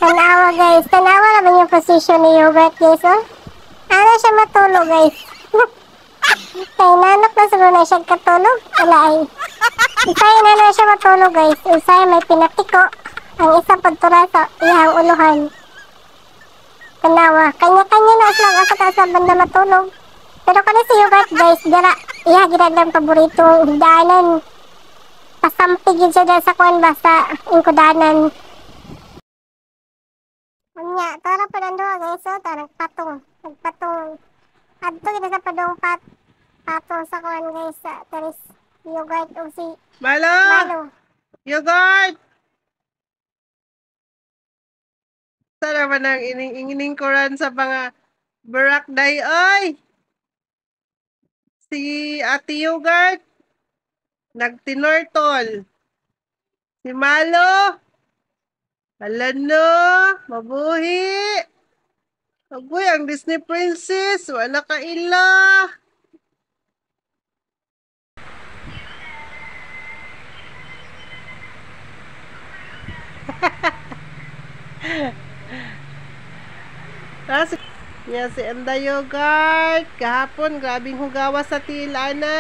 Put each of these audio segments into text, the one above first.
Tanawa guys. Tanawa naman yung position ni Yogurt guys. Oh. Ano siya matulog guys. Kaya nanok na siguro na siya katulog. Wala ay. Usay na siya matulog guys. Usay may pinatiko. Ang isa pagtura sa iyang uluhan. Tanawa. Kanya-kanya na sila asa ka sa banda matulog. Pero kung si Yogurt guys. Dira. Iya ginaglang paborito higdanan. Pasampigin siya sa kuwan ba sa ingkudanan. Nya, tara pa nandoa guys, oh, tara nagpatong. Adto kita sa padong patong sa kuan guys, sa teres Yogurt o si Malo! Yogurt! Tara ba nang ining koran sa mga barakday, oy! Si Ate Yogurt, nagtinortol. Si Malo, alano, mabuhi. Agoy, ang Disney Princess, wala ka ila. Niya si Enda Yogurt, kahapon, grabing hugawa sa tila na.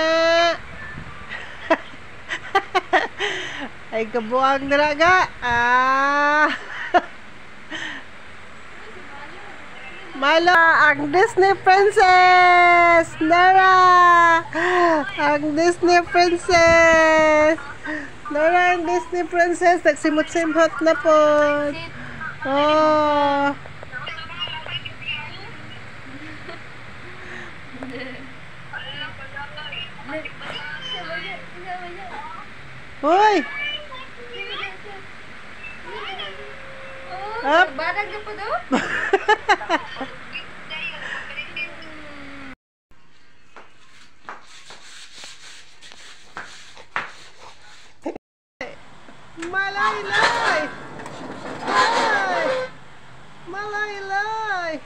Ay, kabuang daraga. Malo, ang Disney Princess! Nara! Ang Disney Princess! Nara, ang Disney Princess! Nagsimot-simot na po. Oh! Hoy! Up! Barag na po do? Malaylay! Ay! Malaylay!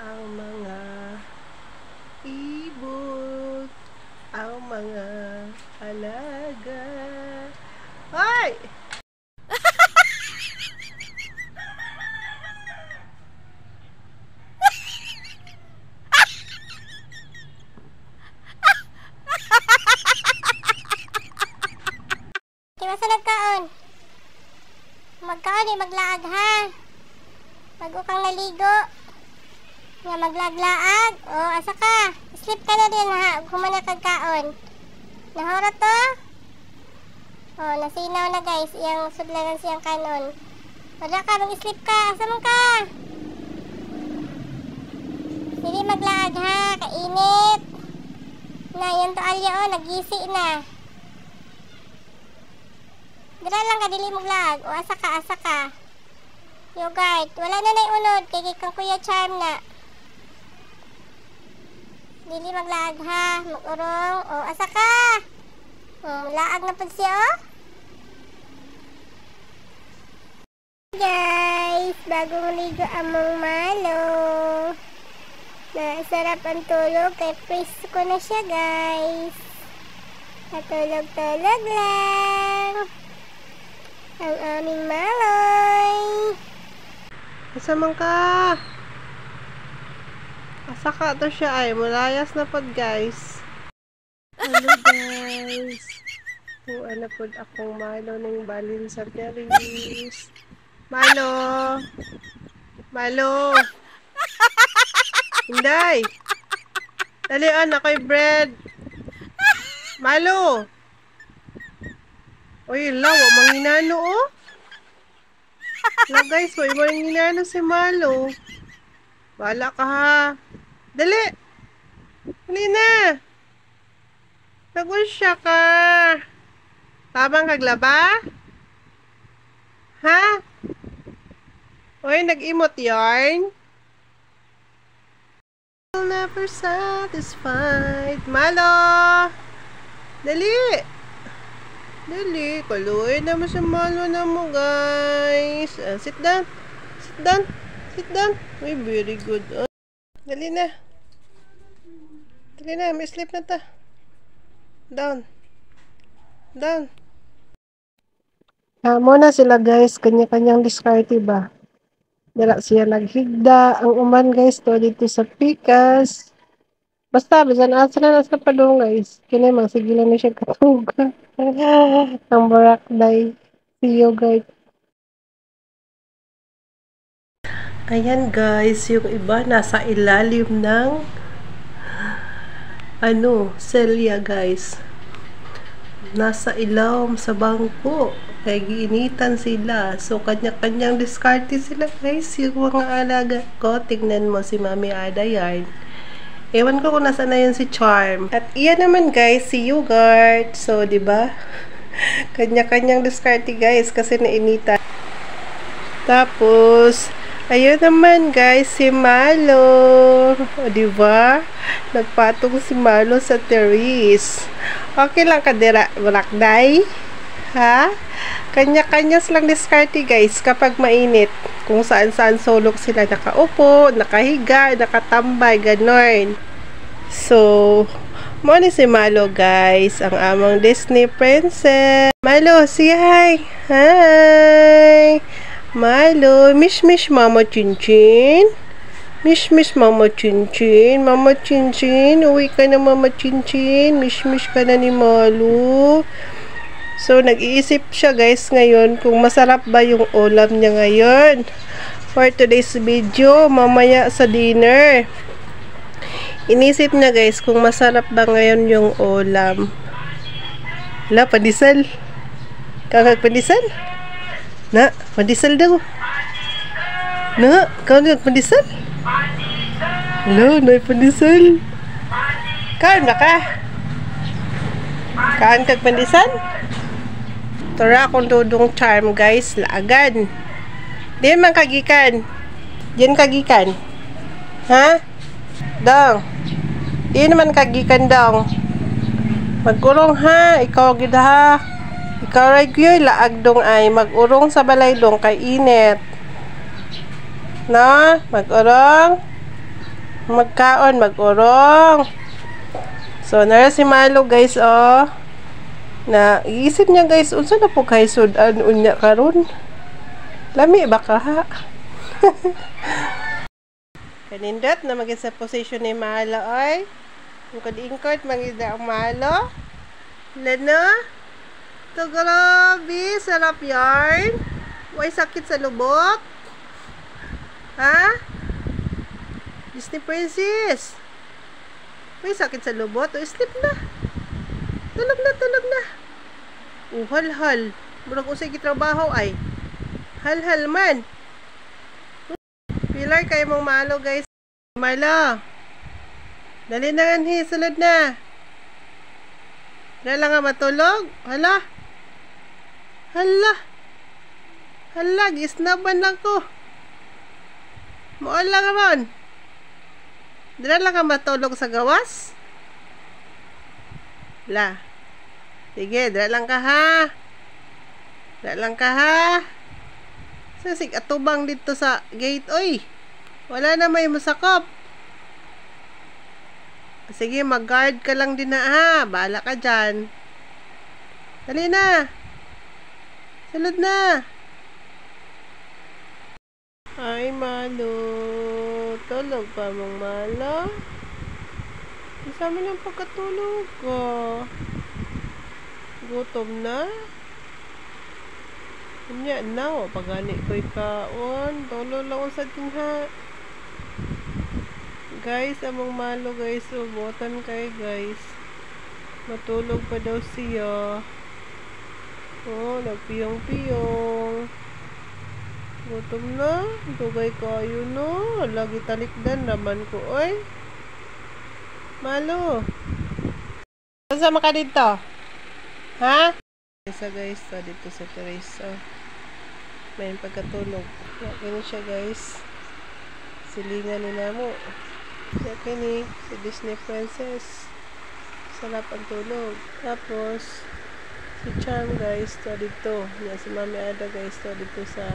Ang mga ibon, ang mga alaga. Ay! Masa nagkaon? Magkaon eh, maglaag ha. Bago kang naligo. Nga maglaglaag. O, asa ka? Sleep ka na din ha. Humana kagkaon. Nahoro to? O, nasinaw na guys. Iyang sudlanan siyang kanon. Wala ka, mag-sleep ka. Asa mo ka? Hindi maglaag ha. Kainit. Na, yan to alya o. Nagisi na. Dira lang ka, dili mo vlog. O, asa ka. Yogurt. Wala na naiunod. Kaya kang Kuya Charm na. Dili maglag ha. Mag-urong. O, asa ka. Laag na po siya, o. Guys, bago maligo among Malo. Sarap ang tulog. Kaya praise ko na siya, guys. Natulog-tulog lang. Ang aming Maloy. Asa man ka? Asa ka to siya ay. Mulayas na pod guys. Hello guys. Tuwa na pod akong Malo ng balin sa teris. Malo. Malo. Hinday. Dalian ako'y bread. Malo. Uy, lawa, manginano, oh. La, guys, uy, manginano si Malo. Wala ka, ha. Dali. Dali na. Nagusya ka. Tabang kaglaba? Ha? Uy, nag-imot yarn? I'll never satisfied. Malo. Dali. Dali, kaluoy naman sa Malo na mo, guys. Sit down. Sit down. Sit down. Uy, very good. Dali na. Dali na, may sleep na ta. Down. Down. Amo na sila guys, kanya-kanyang diskarte ba? Dala siya naghigda. Ang uman guys, to dito sa pikas. Basta, bisan asa na nasa padong guys. Kini mang sige lang na siya katuga. Ang barakday. See you guys. Ayan guys, yung iba nasa ilalim ng selya guys. Nasa ilawom sa bangko. Kaya giinitan sila. So, kanya-kanyang diskarte sila guys. Yung mga alaga ko. Tingnan mo si Mami Ada yan. Ewan ko kung nasa na yun si Charm. At iyan naman guys, si Yogurt. So, di ba? Kanya-kanyang diskarte guys. Kasi nainitan. Tapos, ayun naman guys, si Malo. O, di ba? Nagpatong si Malo sa terrace. Okay lang ka dira, Barakday? Ha? Kanya-kanyas lang diskarte guys kapag mainit. Kung saan-saan sulok sila nakaupo, nakahiga, nakatambay, ganon. So, mo ni si Malo guys, ang among Disney princess. Malo, say hi! Hi! Malo, miss Mama Chinchin. Miss Mama Chinchin. Mama Chinchin, uwi ka na Mama Chinchin. Miss ka na ni Malo. So, nag-iisip siya guys ngayon kung masarap ba yung ulam niya ngayon. For today's video, mamaya sa dinner. Inisip niya guys kung masarap ba ngayon yung ulam. Wala, pandesal. Kakag pandesal? Na, pandesal daw. Na, kau nagpandesal? Hello, na pandesal. Kaan na ka? Kaan kag pandesal? Tora akong dudong Charm guys, laagan. Di man kagikan. Diyan kagikan. Ha? Dong. Di naman kagikan dong. Magurong ha, ikaw gid ha. Ikaw ray kuy laag dong ay magurong sa balay dong kay init. No, magurong. Magkaon, magurong. So, nara si Malo guys, oh. Na, iisip niya guys, unsa na po kay sudan unya karon? Lami ba ka ha? Kanindot na maging sa position ni Malo, oy. Kung kadingkot, magida ang Malo. Lano? Ito, grabe, sarap yarn. Way sakit sa lubot. Ha? Disney princess. Way sakit sa lubot. O, sleep na. Tulog na. Hal-hal. Murag usay gitrabaho ay. Hal-hal man. Pilar kayo mong Malo guys. Malo. Dali na ganhi. Sulod na. Dali lang nga matulog. Hala. Gisnaban lang ko. Moon lang ron. Dali lang nga matulog sa gawas. La. Sige, dala lang ka ha. Sasig atubang dito sa gate, oy. Wala na may masakop. Sige, mag-guard ka lang din na ha. Bahala ka dyan. Dali na. Sunod na. Ay, Malo. Tulog pa mong Malo. Isama lang pagkatulog ko. Gutom na. Kanya na, pagani ko'y kaon. Tolo lang sa tinha. Guys, among Malo guys. Ubotan kay guys. Matulog pa daw siya. Oh, nagpiyong-piyong. Gutom na. Tugay kayo no. Lagi talikdan naman ko. Oy. Malo. Saan ka dito? Ha? Isa guys, dito sa terrace. May pagkatulog. Ganyan siya guys. Silingan nila mo. Kaya ni si Disney princess. Sarap ang tulog. Tapos, si Charm guys, dito. Si Mami Ada guys, dito sa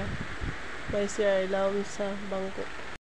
may CR lounge sa bangko.